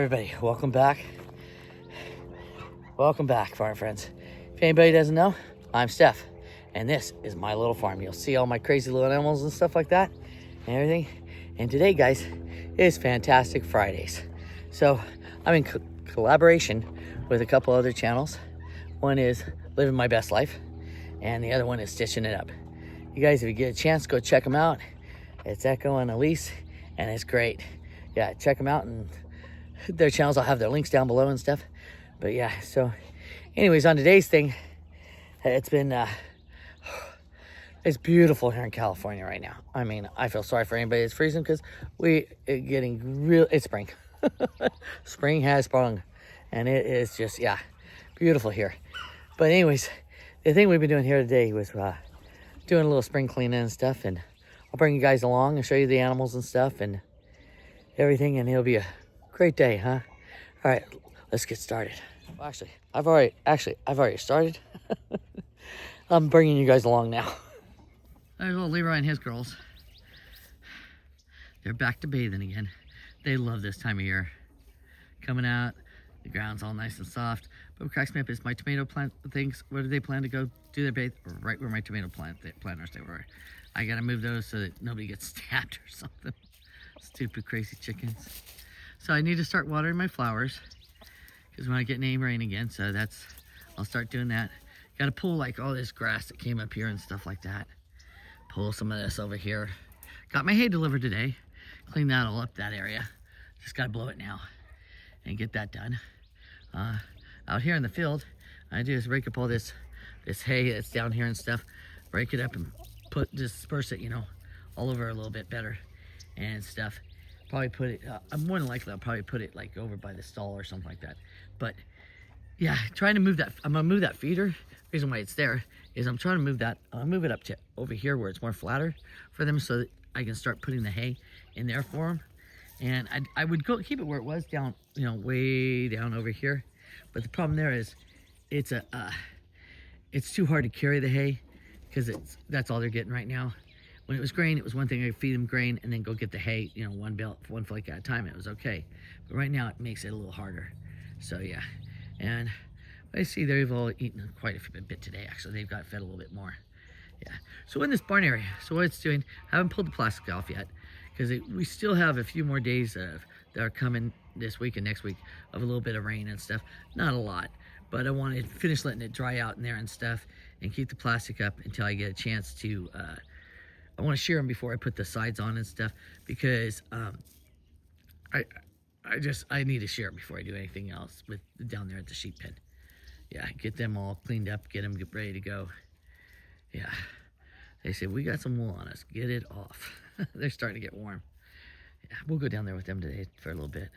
everybody, welcome back. Welcome back, farm friends. If anybody doesn't know, I'm Steph, and this is my little farm. You'll see all my crazy little animals and stuff like that and everything. And today, guys, is Fantastic Fridays. So I'm in collaboration with a couple other channels. One is Living My Best Life, and the other one is Stitching It Up. You guys, if you get a chance, go check them out. It's Echo and Elise, and it's great. Yeah, check them out, and their channels, I'll have their links down below and stuff. But yeah, so anyways, on today's thing, it's been it's beautiful here in California right now. I mean, I feel sorry for anybody that's freezing, because it's spring. Spring has sprung, and it is just, yeah, beautiful here. But anyways, the thing we've been doing here today was doing a little spring cleaning and stuff, and I'll bring you guys along and show you the animals and stuff and everything, and it'll be a great day, huh? All right, let's get started. Well, I've already started. I'm bringing you guys along now. There's little Leroy and his girls. They're back to bathing again. They love this time of year. Coming out, the ground's all nice and soft. But what cracks me up is my tomato plant things. Where do they plan to go do their bathe? Right where my tomato planters they were. I gotta move those so that nobody gets stabbed or something. Stupid, crazy chickens. So I need to start watering my flowers, because when I get any rain again, so I'll start doing that. Got to pull like all this grass that came up here and stuff like that. Pull some of this over here. Got my hay delivered today. Clean that all up, that area. Just got to blow it now and get that done. Out here in the field, I do is rake up all this hay that's down here and stuff. Break it up and disperse it, all over a little bit better and stuff. Probably put it, more than likely I'll probably put it like over by the stall or something like that. But yeah, trying to move that, I'm gonna move that feeder. The reason why it's there is I'm trying to move that, I'll move it up to over here where it's more flatter for them, so that I can start putting the hay in there for them. And I would keep it where it was down, way down over here. But the problem there is it's too hard to carry the hay, because that's all they're getting right now. When it was grain, it was one thing. I feed them grain and then go get the hay, one flake at a time. It was okay. But right now, it makes it a little harder. So yeah, and I see they've all eaten quite a bit today. Actually, they've got fed a little bit more. Yeah. So in this barn area, so what it's doing, I haven't pulled the plastic off yet, because we still have a few more days that are coming this week and next week of a little bit of rain and stuff. Not a lot, but I want to finish letting it dry out in there and stuff, and keep the plastic up until I get a chance to. I want to shear them before I put the sides on and stuff, because I need to shear it before I do anything else with down there at the sheep pen. Yeah, get them all cleaned up, get them ready to go. Yeah, they said we got some wool on us. Get it off. They're starting to get warm. Yeah, we'll go down there with them today for a little bit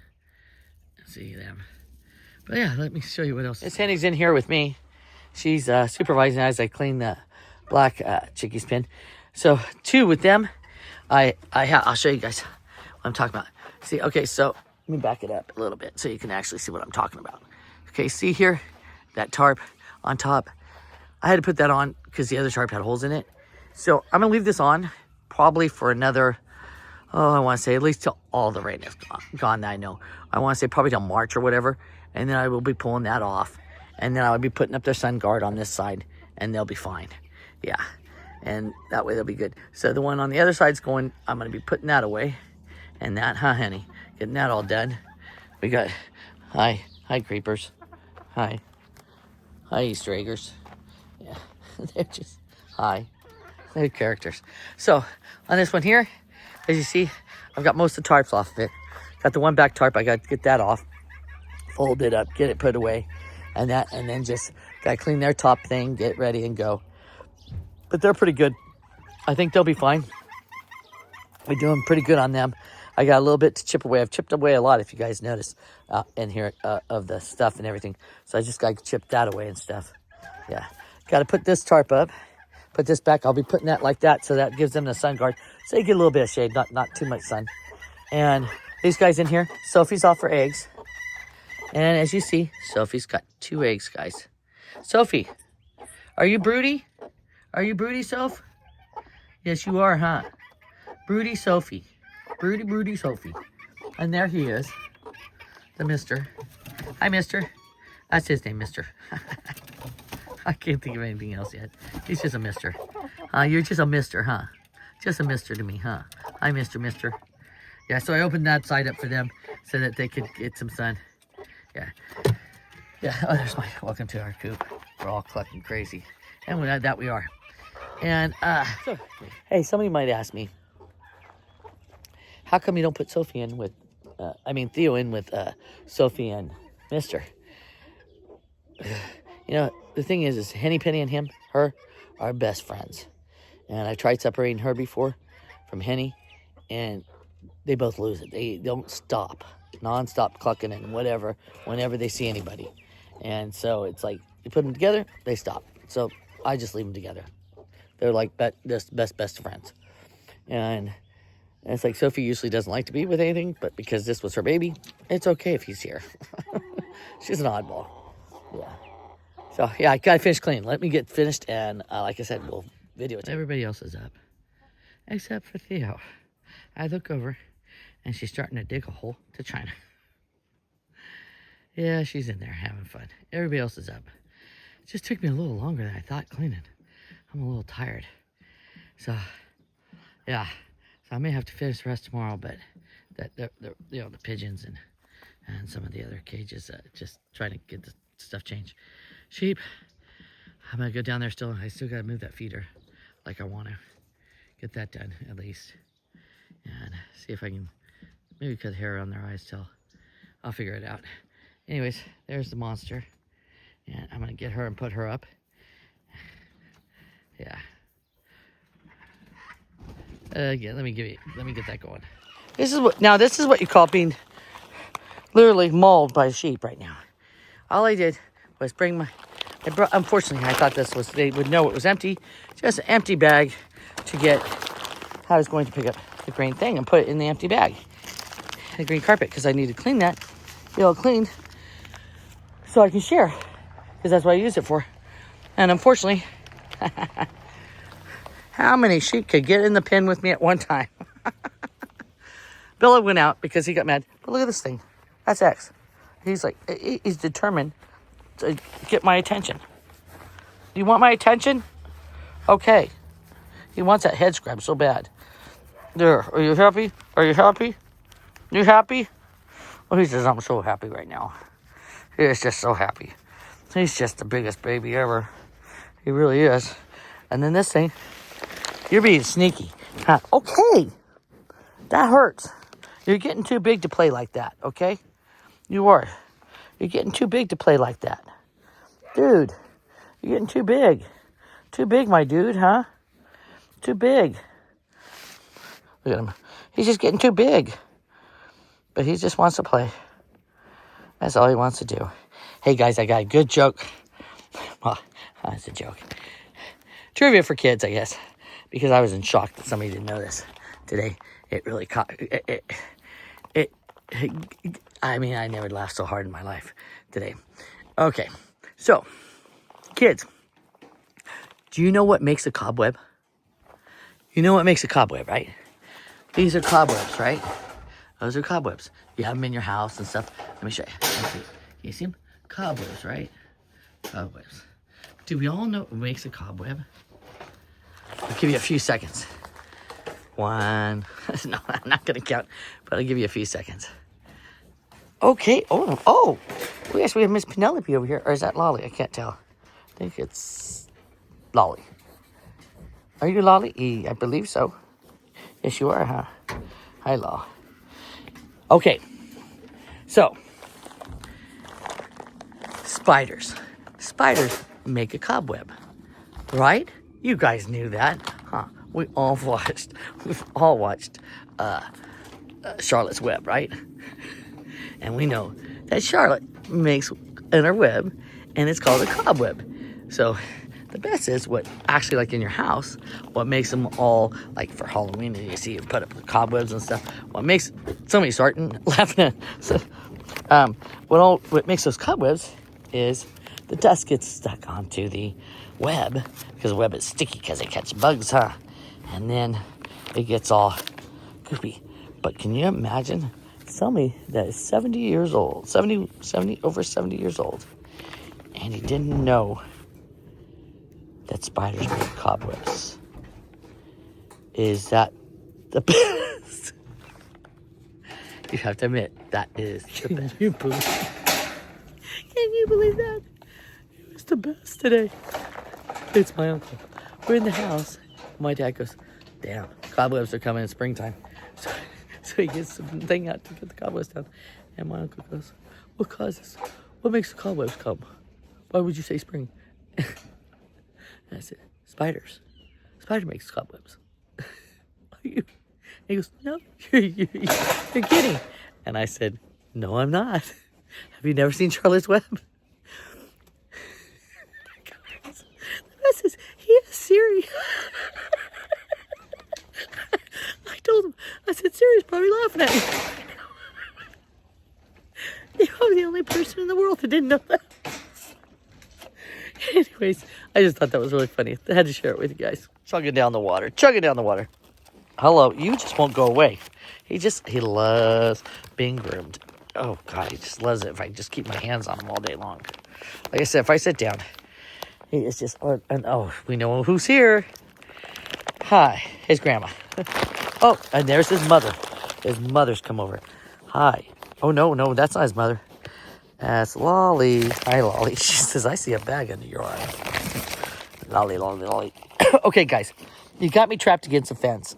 and see them. But yeah, let me show you what else. Miss Henny's in here with me. She's supervising as I clean the black chickies pen. So two with them, I'll show you guys what I'm talking about. See, okay, so let me back it up a little bit so you can actually see what I'm talking about. Okay, see here, that tarp on top. I had to put that on because the other tarp had holes in it. So I'm gonna leave this on probably for another, I want to say at least till all the rain is gone that I know. I want to say probably till March or whatever, and then I will be pulling that off, and then I'll be putting up their sun guard on this side, and they'll be fine. Yeah. And that way they'll be good. So the one on the other side's going, I'm going to be putting that away. And that, honey? Getting that all done. We got, hi creepers. Hi Easter eggers. Yeah, they're just, they're characters. So on this one here, as you see, I've got most of the tarps off of it. Got the one back tarp, I got to get that off. Fold it up, get it put away. And then just got to clean their top thing, get ready and go. But they're pretty good. I think they'll be fine. We're doing pretty good on them. I got a little bit to chip away. I've chipped away a lot, if you guys notice, in here of the stuff and everything. So I just got to chip that away and stuff. Yeah. Got to put this tarp up. Put this back. I'll be putting that like that, so that gives them the sun guard. So they get a little bit of shade, not too much sun. And these guys in here, Sophie's off for eggs. And as you see, Sophie's got 2 eggs, guys. Sophie, are you broody? Are you broody, Soph? Yes, you are, huh? Broody Sophie. Broody Sophie. And there he is. the mister. Hi, mister. That's his name, mister. I can't think of anything else yet. He's just a mister. You're just a mister, huh? Just a mister to me, huh? Hi, mister. Yeah, so I opened that side up for them so that they could get some sun. Yeah. Yeah, oh, there's my welcome to our coop. We're all clucking crazy. And that we are. And, so, hey, somebody might ask me, how come you don't put Sophie in with, Theo in with Sophie and Mister? You know, the thing is Henny Penny and her are best friends. And I tried separating her before from Henny, and they both lose it. They don't stop, non-stop clucking and whatever, whenever they see anybody. And so it's like, you put them together, they stop. So I just leave them together. They're like best friends. And it's like Sophie usually doesn't like to be with anything, but because this was her baby, it's okay if he's here. She's an oddball. Yeah. So, yeah, I got to finish cleaning. Let me get finished, and like I said, we'll video it. Everybody else is up, except for Theo. I look over, and she's starting to dig a hole to China. Yeah, she's in there having fun. Everybody else is up. It just took me a little longer than I thought cleaning. I'm a little tired. So, yeah. So I may have to finish the rest tomorrow, but the pigeons and some of the other cages, just trying to get the stuff changed. Sheep, I'm gonna go down there still. I still gotta move that feeder like I want to. Get that done at least. And see if I can maybe cut hair on their eyes till. I'll figure it out. Anyways, there's the monster. And I'm gonna get her and put her up. Yeah. Yeah, let me get that going. This is what you call being literally mauled by a sheep right now. All I did was unfortunately, I thought they would know it was empty. Just an empty bag to get. I was going to pick up the green thing and put it in the empty bag. The green carpet, because I need to clean that. Get all cleaned so I can share. Because that's what I use it for. And unfortunately, how many sheep could get in the pen with me at one time? Bella went out because he got mad. But look at this thing. That's X. He's determined to get my attention. Do you want my attention? Okay. He wants that head scrub so bad. There. Are you happy? Are you happy? You happy? Well, he says, I'm so happy right now. He is just so happy. He's just the biggest baby ever. He really is. And then this thing, you're being sneaky. Huh? Okay. That hurts. You're getting too big to play like that, okay? You are. You're getting too big to play like that. Dude, you're getting too big. Too big, my dude, huh? Too big. Look at him. He's just getting too big. But he just wants to play. That's all he wants to do. Hey, guys, I got a good joke. Well, that's a joke. Trivia for kids, I guess. Because I was in shock that somebody didn't know this today. It really caught... I never laughed so hard in my life today. Okay, so, kids, do you know what makes a cobweb? You know what makes a cobweb, right? These are cobwebs, right? Those are cobwebs. You have them in your house and stuff. Let me show you. You see them? Cobwebs, right? Cobwebs. Do we all know what makes a cobweb? I'll give you a few seconds. 1. No, I'm not going to count, but I'll give you a few seconds. Okay. Oh. Yes, we have Miss Penelope over here. Or is that Lolly? I can't tell. I think it's Lolly. Are you Lolly? I believe so. Yes, you are, huh? Hi, Law. Okay. So, spiders. Spiders make a cobweb. Right? You guys knew that, huh? We've all watched Charlotte's Web, right? And we know that Charlotte makes in her web, and it's called a cobweb. So the best is what actually, like in your house, what makes them all, like for Halloween, and you see you put up the cobwebs and stuff. What makes somebody starting laughing at, what makes those cobwebs is the dust gets stuck onto the web, because the web is sticky because it catches bugs, huh? And then it gets all goopy. But can you imagine tell me that is 70 years old, over 70 years old, and he didn't know that spiders make cobwebs. Is that the best? You have to admit, that is the best. Can you believe that? It was the best today. It's my uncle. We're in the house. My dad goes, damn, cobwebs are coming in springtime. So he gets something out to get the cobwebs down. And my uncle goes, what makes the cobwebs come? Why would you say spring? And I said, spiders. Spider makes cobwebs. And he goes, no, you're kidding. And I said, no, I'm not. Have you never seen Charlotte's Web? He has Siri. I told him, I said, Siri's probably laughing at me. I'm the only person in the world that didn't know that. Anyways, I just thought that was really funny. I had to share it with you guys. Chugging down the water. Hello, you just won't go away. He loves being groomed. Oh, God, he just loves it if I just keep my hands on him all day long. Like I said, if I sit down, he is just, we know who's here. Hi, his grandma. Oh, and there's his mother. His mother's come over. Hi. Oh, no, that's not his mother. That's Lolly. Hi, Lolly. She says, I see a bag under your arm. Lolly. Okay, guys, you got me trapped against a fence.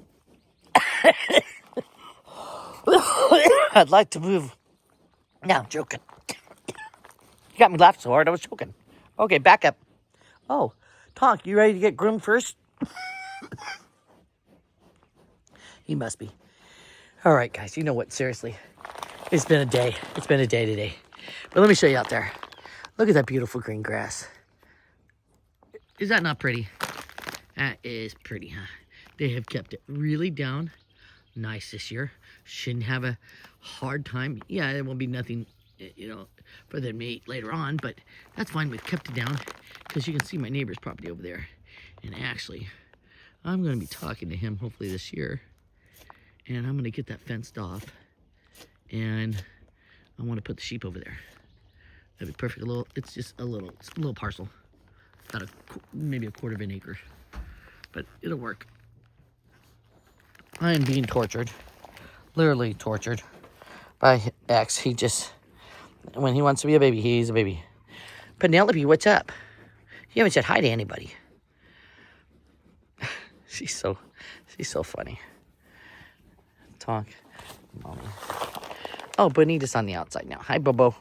I'd like to move. No, I'm joking. You got me laughing so hard, I was joking. Okay, back up. Oh, Tonk, you ready to get groomed first? He must be. All right, guys, you know what? Seriously, it's been a day. It's been a day today. But let me show you out there. Look at that beautiful green grass. Is that not pretty? That is pretty, huh? They have kept it really down nice this year. Shouldn't have a hard time. Yeah, there won't be nothing, for them to eat later on, but that's fine. We've kept it down because you can see my neighbor's property over there. And actually, I'm going to be talking to him hopefully this year. And I'm going to get that fenced off. And I want to put the sheep over there. That'd be perfect. It's just a little parcel. About maybe a quarter of an acre. But it'll work. I am being tortured. Literally tortured by X. He just, when he wants to be a baby, he's a baby. Penelope, what's up? You haven't said hi to anybody. She's so funny. Talk. Mommy. Oh, Bonita's on the outside now. Hi, Bobo.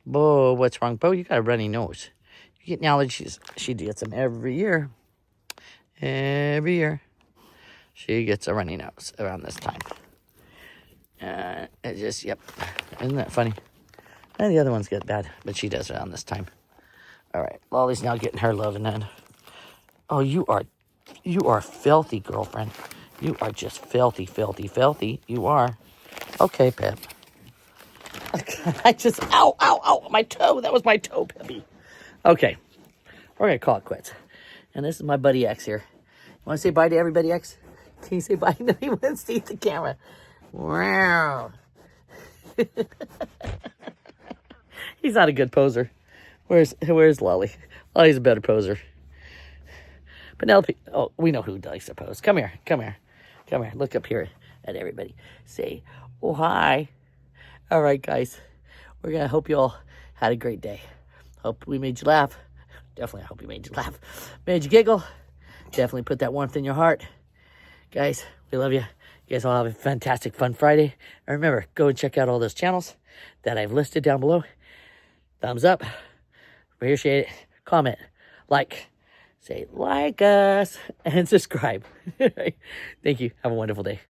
Bo, what's wrong? Bo, you got a runny nose. You get allergies. She gets them every year. Every year. She gets a runny nose around this time. It just, yep. Isn't that funny? And the other ones get bad, but she does around this time. All right, Lolly's now getting her love and then. Oh, you are filthy, girlfriend. You are just filthy. You are. Okay, Pep. Ow, my toe. That was my toe, Peppy. Okay, we're going to call it quits. And this is my buddy X here. You want to say bye to everybody, X? Can you say bye? No, he wants to eat the camera. Wow. He's not a good poser. Where's Lolly? Lolly's a better poser. Penelope, oh, we know who likes to pose. Come here. Look up here at everybody. Say, oh, hi. All right, guys. We're going to hope you all had a great day. Hope we made you laugh. Definitely, I hope we made you laugh. Made you giggle. Definitely put that warmth in your heart. Guys, we love you. You guys all have a fantastic, fun Friday. And remember, go and check out all those channels that I've listed down below. Thumbs up. Appreciate it. Comment. Like. Say like us. And subscribe. Thank you. Have a wonderful day.